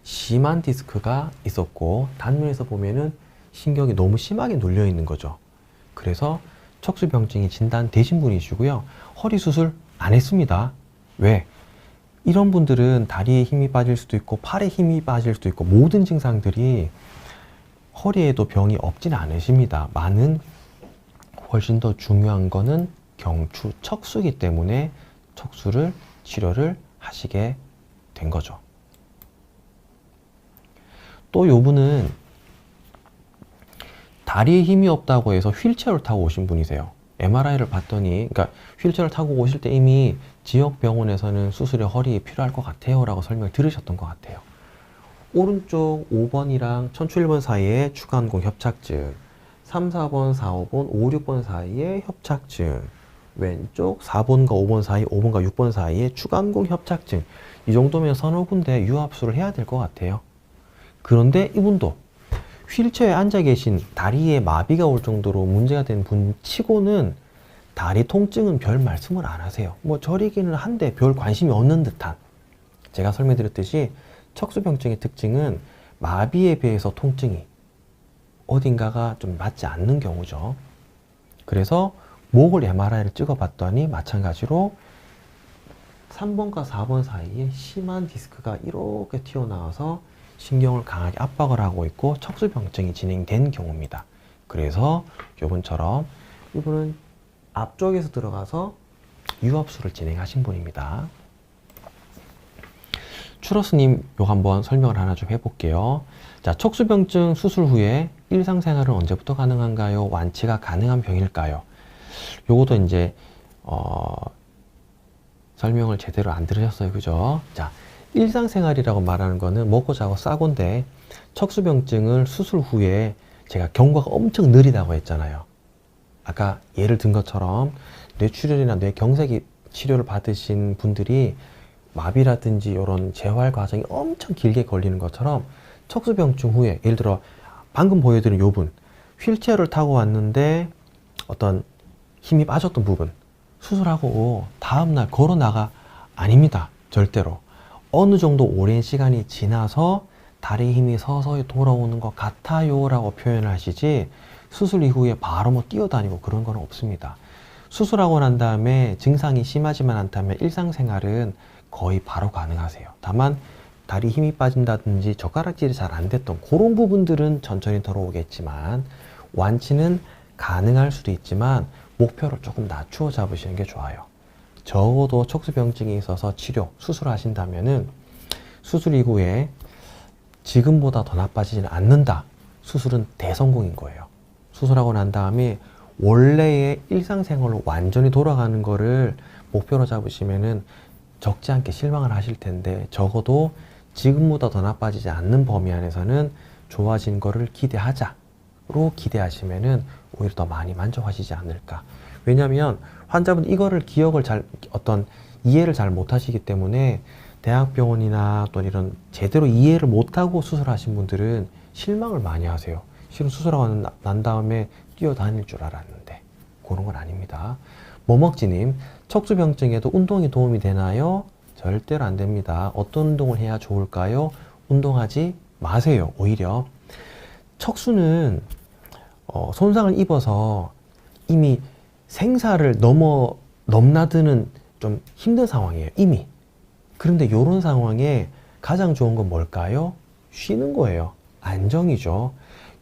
심한 디스크가 있었고, 단면에서 보면은 신경이 너무 심하게 눌려 있는 거죠. 그래서 척수병증이 진단되신 분이시고요. 허리 수술 안 했습니다. 왜? 이런 분들은 다리에 힘이 빠질 수도 있고 팔에 힘이 빠질 수도 있고 모든 증상들이 허리에도 병이 없진 않으십니다. 훨씬 더 중요한 거는 경추 척수이기 때문에 척수를 치료를 하시게 된 거죠. 또 요분은 다리에 힘이 없다고 해서 휠체어를 타고 오신 분이세요. MRI를 봤더니, 그러니까 휠체어를 타고 오실 때 이미 지역 병원에서는 수술에 허리에 필요할 것 같아요 라고 설명을 들으셨던 것 같아요. 오른쪽 5번이랑 천추 1번 사이에 추간공 협착증, 3, 4번, 4, 5번, 5, 6번 사이에 협착증, 왼쪽 4번과 5번 사이, 5번과 6번 사이에 추간공 협착증, 이 정도면 서너 군데 유압수를 해야 될 것 같아요. 그런데 이분도 휠체어에 앉아 계신, 다리에 마비가 올 정도로 문제가 된 분 치고는 다리 통증은 별 말씀을 안 하세요. 뭐 저리기는 한데 별 관심이 없는 듯한. 제가 설명드렸듯이 척수병증의 특징은 마비에 비해서 통증이 어딘가가 좀 맞지 않는 경우죠. 그래서 목을 MRI를 찍어봤더니 마찬가지로 3번과 4번 사이에 심한 디스크가 이렇게 튀어나와서 신경을 강하게 압박을 하고 있고 척수병증이 진행된 경우입니다. 그래서 이분처럼 이분은 앞쪽에서 들어가서 유압수를 진행하신 분입니다. 추러스님, 요거 한번 설명을 하나 좀 해볼게요. 자, 척수병증 수술 후에 일상생활은 언제부터 가능한가요? 완치가 가능한 병일까요? 요것도 이제 설명을 제대로 안 들으셨어요, 그죠? 자, 일상생활이라고 말하는 거는 먹고 자고 싸고인데, 척수병증을 수술 후에 제가 경과가 엄청 느리다고 했잖아요. 아까 예를 든 것처럼 뇌출혈이나 뇌경색이 치료를 받으신 분들이 마비라든지 이런 재활 과정이 엄청 길게 걸리는 것처럼 척수병증 후에, 예를 들어 방금 보여드린 요분 휠체어를 타고 왔는데 어떤 힘이 빠졌던 부분 수술하고 다음날 걸어 나가, 아닙니다. 절대로. 어느 정도 오랜 시간이 지나서 다리 힘이 서서히 돌아오는 것 같아요 라고 표현을 하시지, 수술 이후에 바로 뭐 뛰어다니고 그런 건 없습니다. 수술하고 난 다음에 증상이 심하지만 않다면 일상생활은 거의 바로 가능하세요. 다만 다리 힘이 빠진다든지 젓가락질이 잘 안 됐던 그런 부분들은 천천히 돌아오겠지만 완치는 가능할 수도 있지만 목표를 조금 낮추어 잡으시는 게 좋아요. 적어도 척수병증이 있어서 치료, 수술하신다면은 수술 이후에 지금보다 더 나빠지지는 않는다. 수술은 대성공인 거예요. 수술하고 난 다음에 원래의 일상생활로 완전히 돌아가는 거를 목표로 잡으시면은 적지 않게 실망을 하실 텐데, 적어도 지금보다 더 나빠지지 않는 범위 안에서는 좋아진 거를 기대하자로 기대하시면은 오히려 더 많이 만족하시지 않을까. 왜냐하면 환자분 이거를 기억을 어떤 이해를 잘 못하시기 때문에 대학병원이나 또 이런 제대로 이해를 못하고 수술하신 분들은 실망을 많이 하세요. 실은 수술하고 난 다음에 뛰어다닐 줄 알았는데 그런 건 아닙니다. 뭐먹지님, 척수병증에도 운동이 도움이 되나요? 절대로 안 됩니다. 어떤 운동을 해야 좋을까요? 운동하지 마세요. 오히려 척수는 손상을 입어서 이미 생사를 넘나드는 좀 힘든 상황이에요. 이미. 그런데 이런 상황에 가장 좋은 건 뭘까요? 쉬는 거예요. 안정이죠.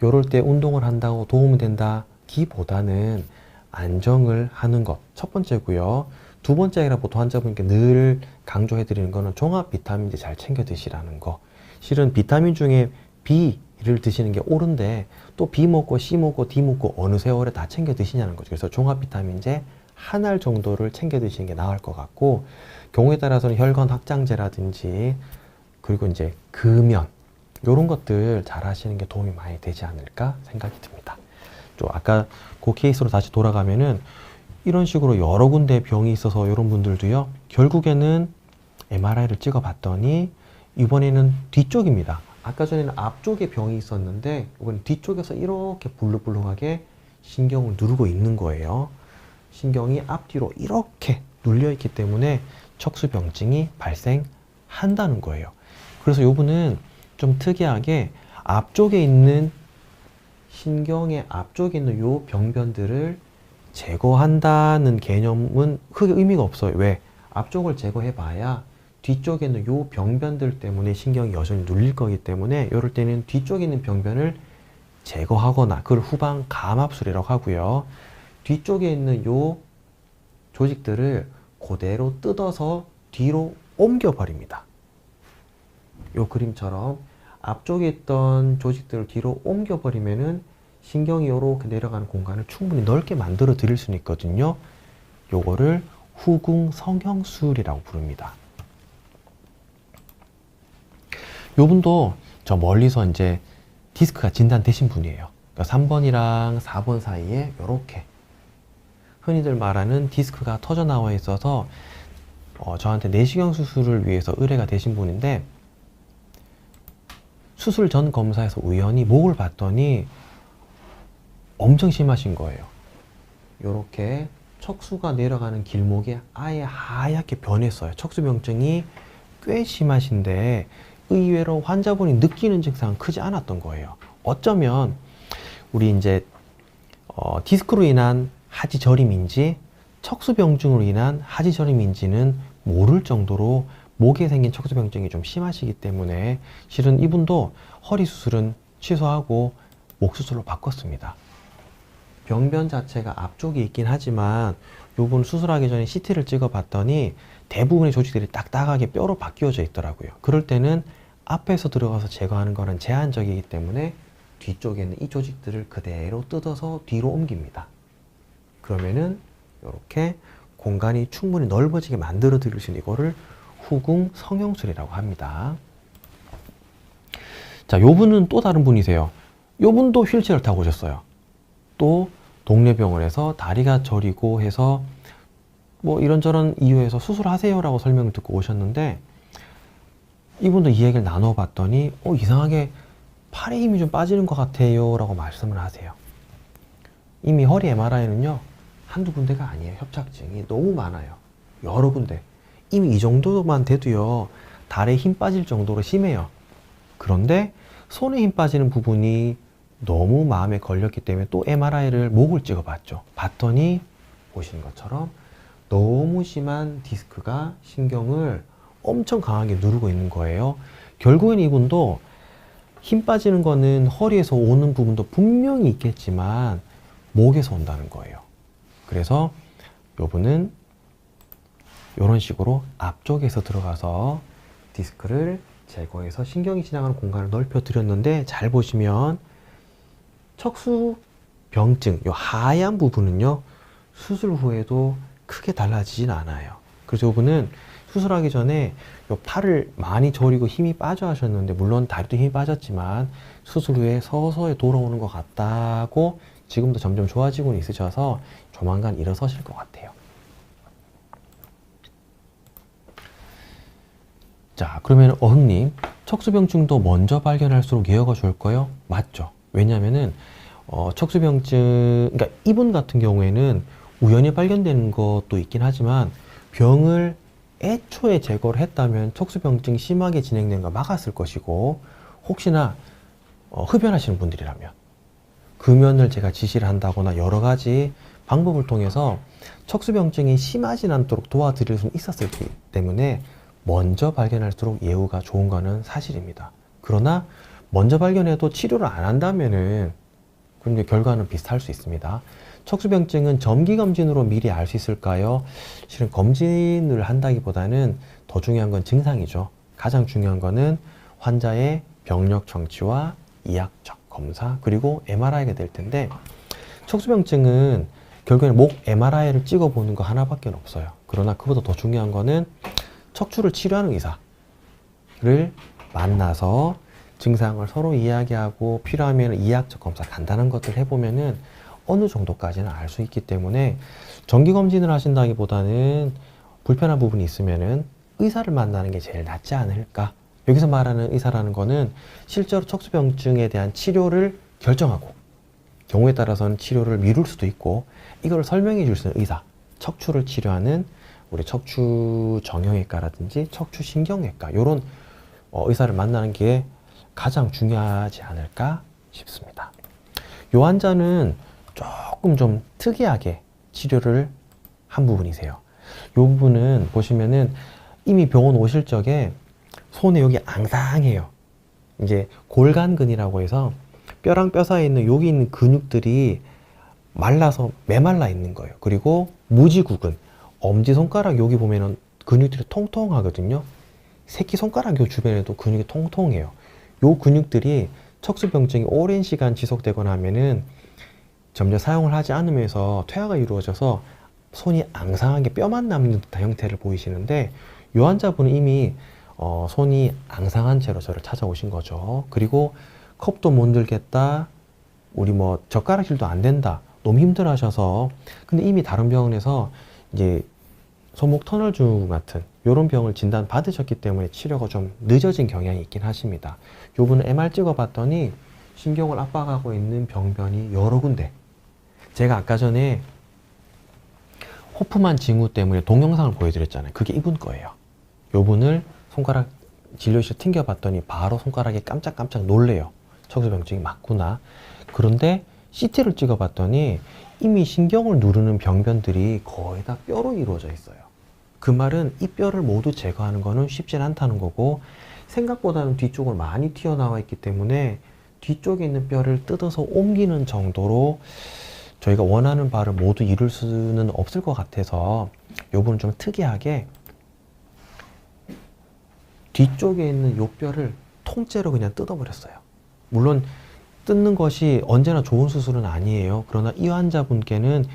요럴 때 운동을 한다고 도움이 된다기보다는 안정을 하는 것 첫 번째고요. 두 번째가 보통 환자분께 늘 강조해 드리는 거는 종합 비타민제 잘 챙겨 드시라는 거. 실은 비타민 중에 B를 드시는 게 옳은데 또 B 먹고 C 먹고 D 먹고 어느 세월에 다 챙겨 드시냐는 거죠. 그래서 종합 비타민제 한 알 정도를 챙겨 드시는 게 나을 것 같고, 경우에 따라서는 혈관 확장제라든지 그리고 이제 금연 이런 것들 잘 하시는 게 도움이 많이 되지 않을까 생각이 듭니다. 또 아까 그 케이스로 다시 돌아가면은 이런 식으로 여러 군데 병이 있어서 이런 분들도요, 결국에는 MRI를 찍어 봤더니 이번에는 뒤쪽입니다. 아까 전에는 앞쪽에 병이 있었는데 이번 뒤쪽에서 이렇게 불룩불룩하게 신경을 누르고 있는 거예요. 신경이 앞뒤로 이렇게 눌려 있기 때문에 척수병증이 발생한다는 거예요. 그래서 이분은 좀 특이하게 앞쪽에 있는 신경의 앞쪽에 있는 요 병변들을 제거한다는 개념은 크게 의미가 없어요. 왜? 앞쪽을 제거해 봐야 뒤쪽에 있는 요 병변들 때문에 신경이 여전히 눌릴 거기 때문에 이럴 때는 뒤쪽에 있는 병변을 제거하거나 그걸 후방 감압술이라고 하고요. 뒤쪽에 있는 요 조직들을 그대로 뜯어서 뒤로 옮겨 버립니다. 요 그림처럼 앞쪽에 있던 조직들을 뒤로 옮겨 버리면은 신경이 이렇게 내려가는 공간을 충분히 넓게 만들어 드릴 수는 있거든요. 요거를 후궁 성형술이라고 부릅니다. 요분도 저 멀리서 이제 디스크가 진단되신 분이에요. 그러니까 3번이랑 4번 사이에 요렇게 흔히들 말하는 디스크가 터져 나와 있어서 저한테 내시경 수술을 위해서 의뢰가 되신 분인데, 수술 전 검사에서 우연히 목을 봤더니 엄청 심하신 거예요. 요렇게 척수가 내려가는 길목이 아예 하얗게 변했어요. 척수병증이 꽤 심하신데 의외로 환자분이 느끼는 증상은 크지 않았던 거예요. 어쩌면 우리 이제 디스크로 인한 하지저림인지 척수병증으로 인한 하지저림인지는 모를 정도로 목에 생긴 척수병증이 좀 심하시기 때문에 실은 이분도 허리 수술은 취소하고 목 수술로 바꿨습니다. 병변 자체가 앞쪽에 있긴 하지만 요분 수술하기 전에 CT를 찍어 봤더니 대부분의 조직들이 딱딱하게 뼈로 바뀌어져 있더라고요. 그럴 때는 앞에서 들어가서 제거하는 거는 제한적이기 때문에 뒤쪽에 있는 이 조직들을 그대로 뜯어서 뒤로 옮깁니다. 그러면은 이렇게 공간이 충분히 넓어지게 만들어 드릴 수 있는 이거를 후궁 성형술이라고 합니다. 자, 요분은 또 다른 분이세요. 요분도 휠체어를 타고 오셨어요. 또 동네 병원에서 다리가 저리고 해서 뭐 이런저런 이유에서 수술하세요 라고 설명을 듣고 오셨는데, 이분도 이 얘기를 나눠 봤더니 이상하게 팔에 힘이 좀 빠지는 것 같아요 라고 말씀을 하세요. 이미 허리 MRI는요 한두 군데가 아니에요. 협착증이 너무 많아요. 여러 군데. 이미 이 정도만 돼도요 다리에 힘 빠질 정도로 심해요. 그런데 손에 힘 빠지는 부분이 너무 마음에 걸렸기 때문에 또 MRI를 목을 찍어 봤죠. 봤더니 보시는 것처럼 너무 심한 디스크가 신경을 엄청 강하게 누르고 있는 거예요. 결국엔 이분도 힘 빠지는 거는 허리에서 오는 부분도 분명히 있겠지만 목에서 온다는 거예요. 그래서 요분은 이런 식으로 앞쪽에서 들어가서 디스크를 제거해서 신경이 지나가는 공간을 넓혀 드렸는데, 잘 보시면 척수병증 요 하얀 부분은요 수술 후에도 크게 달라지진 않아요. 그래서 이분은 수술하기 전에 요 팔을 많이 저리고 힘이 빠져 하셨는데, 물론 다리도 힘이 빠졌지만 수술 후에 서서히 돌아오는 것 같다고 지금도 점점 좋아지고는 있으셔서 조만간 일어서실 것 같아요. 자, 그러면 어흥님, 척수병증도 먼저 발견할수록 예후가 좋을까요? 맞죠. 왜냐면은 척수병증, 그러니까 이분 같은 경우에는 우연히 발견되는 것도 있긴 하지만 병을 애초에 제거를 했다면 척수병증이 심하게 진행되는 걸 막았을 것이고, 혹시나 흡연하시는 분들이라면 금연을 제가 지시를 한다거나 여러 가지 방법을 통해서 척수병증이 심하진 않도록 도와드릴 수는 있었기 때문에 먼저 발견할수록 예후가 좋은 거는 사실입니다. 그러나 먼저 발견해도 치료를 안 한다면은 그럼 이제 결과는 비슷할 수 있습니다. 척수병증은 정기검진으로 미리 알 수 있을까요? 실은 검진을 한다기보다는 더 중요한 건 증상이죠. 가장 중요한 거는 환자의 병력 청취와 이학적 검사 그리고 MRI가 될 텐데 척수병증은 결국에는 목 MRI를 찍어보는 거 하나밖에 없어요. 그러나 그보다 더 중요한 거는 척추를 치료하는 의사를 만나서 증상을 서로 이야기하고 필요하면 이학적 검사 간단한 것들 해보면은 어느 정도까지는 알 수 있기 때문에 정기검진을 하신다기보다는 불편한 부분이 있으면은 의사를 만나는 게 제일 낫지 않을까. 여기서 말하는 의사라는 거는 실제로 척수병증에 대한 치료를 결정하고 경우에 따라서는 치료를 미룰 수도 있고 이걸 설명해 줄 수 있는 의사, 척추를 치료하는 우리 척추정형외과라든지 척추신경외과 이런 의사를 만나는 게 가장 중요하지 않을까 싶습니다. 이 환자는 조금 좀 특이하게 치료를 한 부분이세요. 이 부분은 보시면은 이미 병원 오실 적에 손에 여기 앙상해요. 이제 골간근이라고 해서 뼈랑 뼈 사이에 있는 여기 있는 근육들이 말라서 메말라 있는 거예요. 그리고 무지국은 엄지손가락 여기 보면은 근육들이 통통하거든요. 새끼손가락 요 주변에도 근육이 통통해요. 요 근육들이 척수병증이 오랜 시간 지속되거나 하면은 점점 사용을 하지 않으면서 퇴화가 이루어져서 손이 앙상하게 뼈만 남는 듯한 형태를 보이시는데 이 환자분은 이미 손이 앙상한 채로 저를 찾아오신 거죠. 그리고 컵도 못 들겠다, 우리 뭐 젓가락질도 안 된다, 너무 힘들어 하셔서 근데 이미 다른 병원에서 이제 손목 터널증 같은 이런 병을 진단 받으셨기 때문에 치료가 좀 늦어진 경향이 있긴 하십니다. 요분은 MR 찍어봤더니 신경을 압박하고 있는 병변이 여러 군데. 제가 아까 전에 호프만 징후 때문에 동영상을 보여드렸잖아요. 그게 이분 거예요. 요분을 손가락 진료실 튕겨봤더니 바로 손가락에 깜짝깜짝 놀래요. 척수병증이 맞구나. 그런데 CT를 찍어봤더니 이미 신경을 누르는 병변들이 거의 다 뼈로 이루어져 있어요. 그 말은 이 뼈를 모두 제거하는 거는 쉽지 않다는 거고 생각보다는 뒤쪽으로 많이 튀어나와 있기 때문에 뒤쪽에 있는 뼈를 뜯어서 옮기는 정도로 저희가 원하는 바를 모두 이룰 수는 없을 것 같아서 이 부분은 좀 특이하게 뒤쪽에 있는 이 뼈를 통째로 그냥 뜯어버렸어요. 물론 뜯는 것이 언제나 좋은 수술은 아니에요. 그러나 이 환자분께는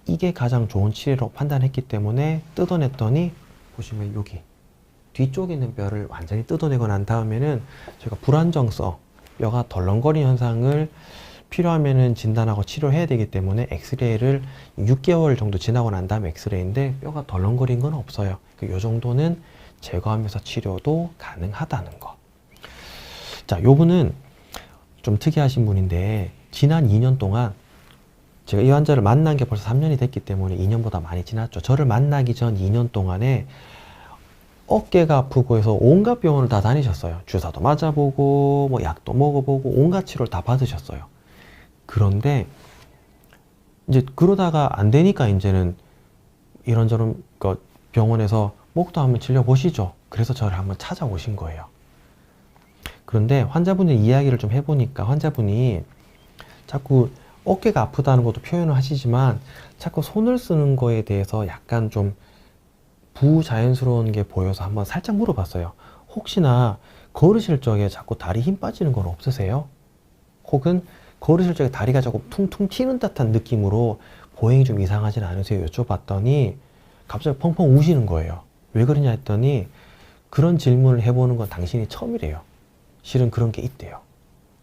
이게 가장 좋은 치료로 판단했기 때문에 뜯어냈더니 보시면 여기 뒤쪽에 있는 뼈를 완전히 뜯어내고 난 다음에는 저희가 불안정성, 뼈가 덜렁거리는 현상을 필요하면은 진단하고 치료해야 되기 때문에 엑스레이를 6개월 정도 지나고 난 다음에 엑스레이인데 뼈가 덜렁거린 건 없어요. 이 정도는 제거하면서 치료도 가능하다는 거. 자, 요분은 좀 특이하신 분인데 지난 2년 동안 제가 이 환자를 만난 게 벌써 3년이 됐기 때문에 2년보다 많이 지났죠. 저를 만나기 전 2년 동안에 어깨가 아프고 해서 온갖 병원을 다 다니셨어요. 주사도 맞아보고 뭐 약도 먹어보고 온갖 치료를 다 받으셨어요. 그런데 이제 그러다가 안 되니까 이제는 이런저런 병원에서 목도 한번 질려보시죠. 그래서 저를 한번 찾아오신 거예요. 그런데 환자분의 이야기를 좀 해보니까 환자분이 자꾸 어깨가 아프다는 것도 표현을 하시지만 자꾸 손을 쓰는 거에 대해서 약간 좀 부자연스러운 게 보여서 한번 살짝 물어봤어요. 혹시나 걸으실 적에 자꾸 다리 힘 빠지는 건 없으세요? 혹은 걸으실 적에 다리가 자꾸 퉁퉁 튀는 듯한 느낌으로 보행이 좀 이상하진 않으세요? 여쭤봤더니 갑자기 펑펑 우시는 거예요. 왜 그러냐 했더니 그런 질문을 해보는 건 당신이 처음이래요. 실은 그런 게 있대요.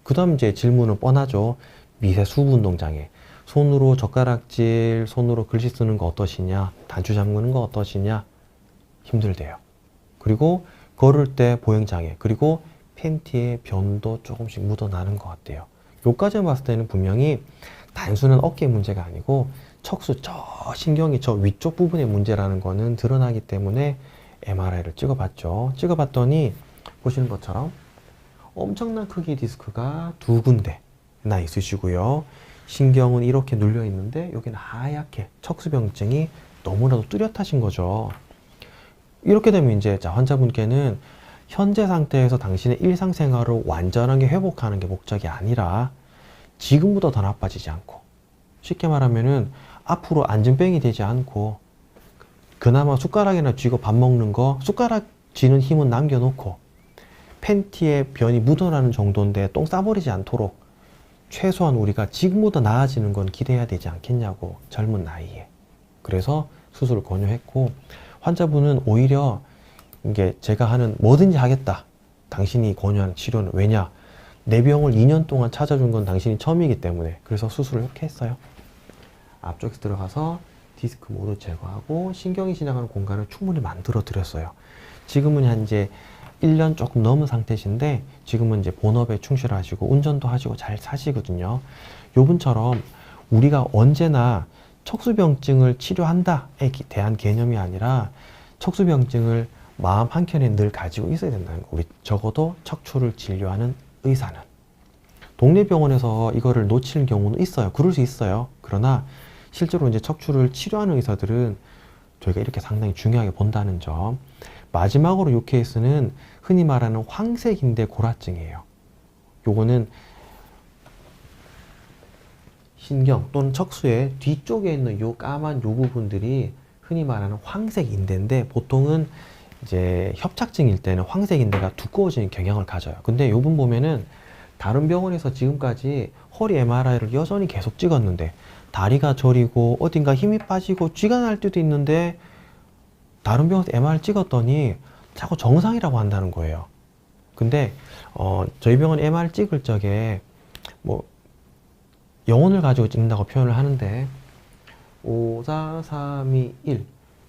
그 다음 이제 질문은 뻔하죠. 미세 수분 운동장애. 손으로 젓가락질, 손으로 글씨 쓰는 거 어떠시냐? 단추 잠그는 거 어떠시냐? 힘들대요. 그리고 걸을 때 보행장애, 그리고 팬티에 변도 조금씩 묻어나는 것 같대요. 요까지 봤을 때는 분명히 단순한 어깨 문제가 아니고 척수 저 신경이 저 위쪽 부분의 문제라는 거는 드러나기 때문에 MRI를 찍어봤죠. 찍어봤더니 보시는 것처럼 엄청난 크기의 디스크가 2군데나 있으시고요. 신경은 이렇게 눌려 있는데 여기는 하얗게 척수병증이 너무나도 뚜렷하신 거죠. 이렇게 되면 이제 환자분께는 현재 상태에서 당신의 일상생활을 완전하게 회복하는 게 목적이 아니라 지금보다 더 나빠지지 않고, 쉽게 말하면은 앞으로 안전병이 되지 않고 그나마 숟가락이나 쥐고 밥 먹는 거 숟가락 쥐는 힘은 남겨놓고 팬티에 변이 묻어나는 정도인데 똥 싸버리지 않도록 최소한 우리가 지금보다 나아지는 건 기대해야 되지 않겠냐고, 젊은 나이에. 그래서 수술을 권유했고, 환자분은 오히려 이게 제가 하는 뭐든지 하겠다, 당신이 권유하는 치료는. 왜냐, 내 병을 2년 동안 찾아준 건 당신이 처음이기 때문에. 그래서 수술을 이렇게 했어요. 앞쪽에서 들어가서 디스크 모두 제거하고 신경이 지나가는 공간을 충분히 만들어 드렸어요. 지금은 현재 1년 조금 넘은 상태신데, 지금은 이제 본업에 충실하시고 운전도 하시고 잘 사시거든요. 요분처럼 우리가 언제나 척수병증을 치료한다에 대한 개념이 아니라 척수병증을 마음 한켠에 늘 가지고 있어야 된다는 거. 우리 적어도 척추를 진료하는 의사는. 동네 병원에서 이거를 놓치는 경우는 있어요. 그럴 수 있어요. 그러나 실제로 이제 척추를 치료하는 의사들은 저희가 이렇게 상당히 중요하게 본다는 점. 마지막으로 이 케이스는 흔히 말하는 황색인대 골화증이에요. 요거는 신경 또는 척수의 뒤쪽에 있는 요 까만 요 부분들이 흔히 말하는 황색인대인데, 보통은 이제 협착증일 때는 황색인대가 두꺼워지는 경향을 가져요. 근데 요 분 보면은 다른 병원에서 지금까지 허리 MRI를 여전히 계속 찍었는데 다리가 저리고 어딘가 힘이 빠지고 쥐가 날 때도 있는데, 다른 병원에서 MRI 찍었더니 자꾸 정상이라고 한다는 거예요. 근데 저희 병원 MRI 찍을 적에 뭐 영혼을 가지고 찍는다고 표현을 하는데, 5, 4, 3, 2, 1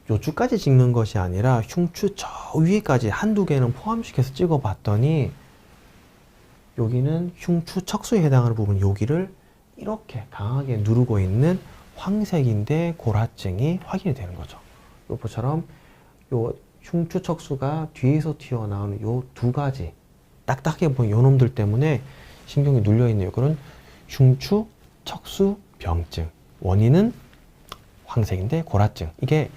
요주까지 찍는 것이 아니라 흉추 저 위에까지 한두 개는 포함시켜서 찍어 봤더니 여기는 흉추 척수에 해당하는 부분, 여기를 이렇게 강하게 누르고 있는 황색인대 골화증이 확인이 되는 거죠. 요처럼 요 흉추 척수가 뒤에서 튀어나오는 요 두 가지 딱딱해 보이는 요 놈들 때문에 신경이 눌려 있는 요거는 흉추 척수 병증. 원인은 황색인대 골화증. 이게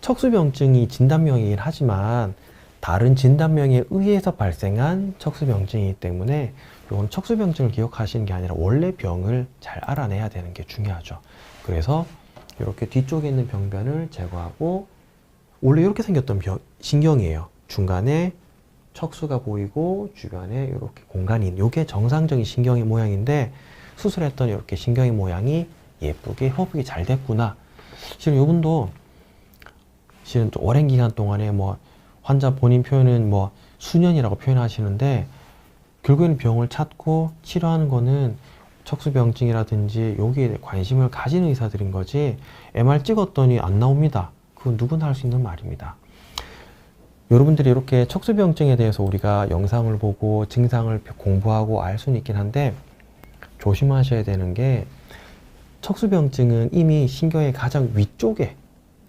척수병증이 진단명이긴 하지만 다른 진단명에 의해서 발생한 척수병증이기 때문에 이건 척수병증을 기억하시는 게 아니라 원래 병을 잘 알아내야 되는 게 중요하죠. 그래서 이렇게 뒤쪽에 있는 병변을 제거하고, 원래 이렇게 생겼던 신경이에요. 중간에 척수가 보이고 주변에 이렇게 공간이 있는, 이게 정상적인 신경의 모양인데 수술했더니 이렇게 신경의 모양이 예쁘게 회복이 잘 됐구나. 실은 이분도 실은 또 오랜 기간 동안에 뭐 환자 본인 표현은 뭐 수년이라고 표현하시는데, 결국에는 병을 찾고 치료하는 거는 척수병증이라든지 여기에 관심을 가진 의사들인 거지, MR 찍었더니 안 나옵니다. 그건 누구나 할 수 있는 말입니다. 여러분들이 이렇게 척수병증에 대해서 우리가 영상을 보고 증상을 공부하고 알 수는 있긴 한데, 조심하셔야 되는 게, 척수병증은 이미 신경의 가장 위쪽에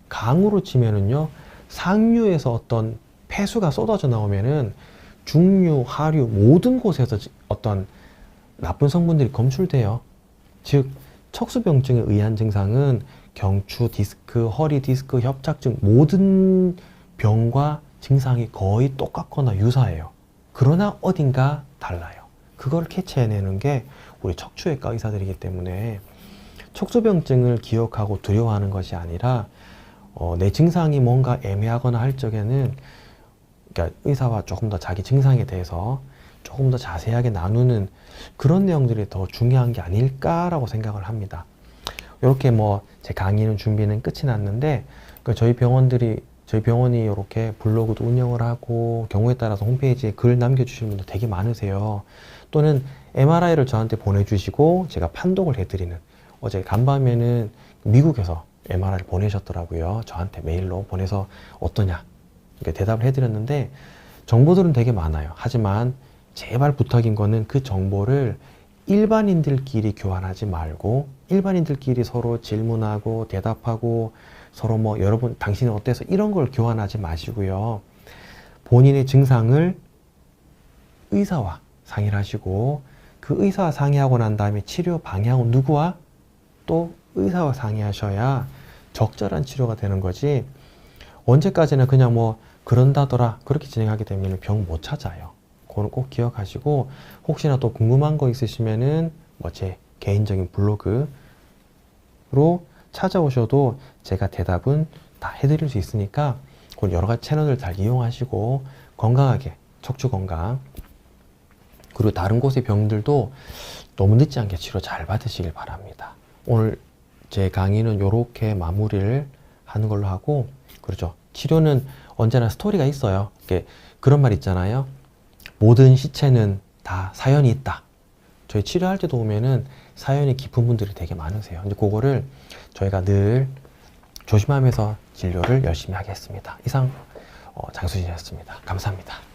강으로 치면은요, 상류에서 어떤 폐수가 쏟아져 나오면은 중류, 하류 모든 곳에서 어떤 나쁜 성분들이 검출돼요. 즉 척수병증에 의한 증상은 경추 디스크, 허리 디스크, 협착증 모든 병과 증상이 거의 똑같거나 유사해요. 그러나 어딘가 달라요. 그걸 캐치해내는 게 우리 척추외과 의사들이기 때문에 척수병증을 기억하고 두려워하는 것이 아니라 내 증상이 뭔가 애매하거나 할 적에는, 그러니까 의사와 조금 더 자기 증상에 대해서 조금 더 자세하게 나누는 그런 내용들이 더 중요한 게 아닐까라고 생각을 합니다. 이렇게 뭐 제 강의는 준비는 끝이 났는데, 저희 병원이 이렇게 블로그도 운영을 하고 경우에 따라서 홈페이지에 글 남겨주시는 분들 되게 많으세요. 또는 MRI를 저한테 보내주시고 제가 판독을 해드리는, 어제 간밤에는 미국에서 MRI를 보내셨더라고요. 저한테 메일로 보내서 어떠냐 이렇게 대답을 해드렸는데, 정보들은 되게 많아요. 하지만 제발 부탁인 거는 그 정보를 일반인들끼리 교환하지 말고, 일반인들끼리 서로 질문하고 대답하고 서로 뭐 여러분 당신은 어때서 이런 걸 교환하지 마시고요. 본인의 증상을 의사와 상의를 하시고, 그 의사와 상의하고 난 다음에 치료 방향은 누구와 또 의사와 상의하셔야 적절한 치료가 되는 거지, 언제까지나 그냥 뭐 그런다더라 그렇게 진행하게 되면 병 못 찾아요. 그거는 꼭 기억하시고, 혹시나 또 궁금한 거 있으시면은 뭐 제 개인적인 블로그로 찾아오셔도 제가 대답은 다 해드릴 수 있으니까 그건 여러 가지 채널을 잘 이용하시고 건강하게, 척추 건강, 그리고 다른 곳의 병들도 너무 늦지 않게 치료 잘 받으시길 바랍니다. 오늘 제 강의는 이렇게 마무리를 하는 걸로 하고, 그렇죠. 치료는 언제나 스토리가 있어요. 그런 말 있잖아요. 모든 시체는 다 사연이 있다. 저희 치료할 때도 보면은 사연이 깊은 분들이 되게 많으세요. 근데 그거를 저희가 늘 조심하면서 진료를 열심히 하겠습니다. 이상 장수진이었습니다. 감사합니다.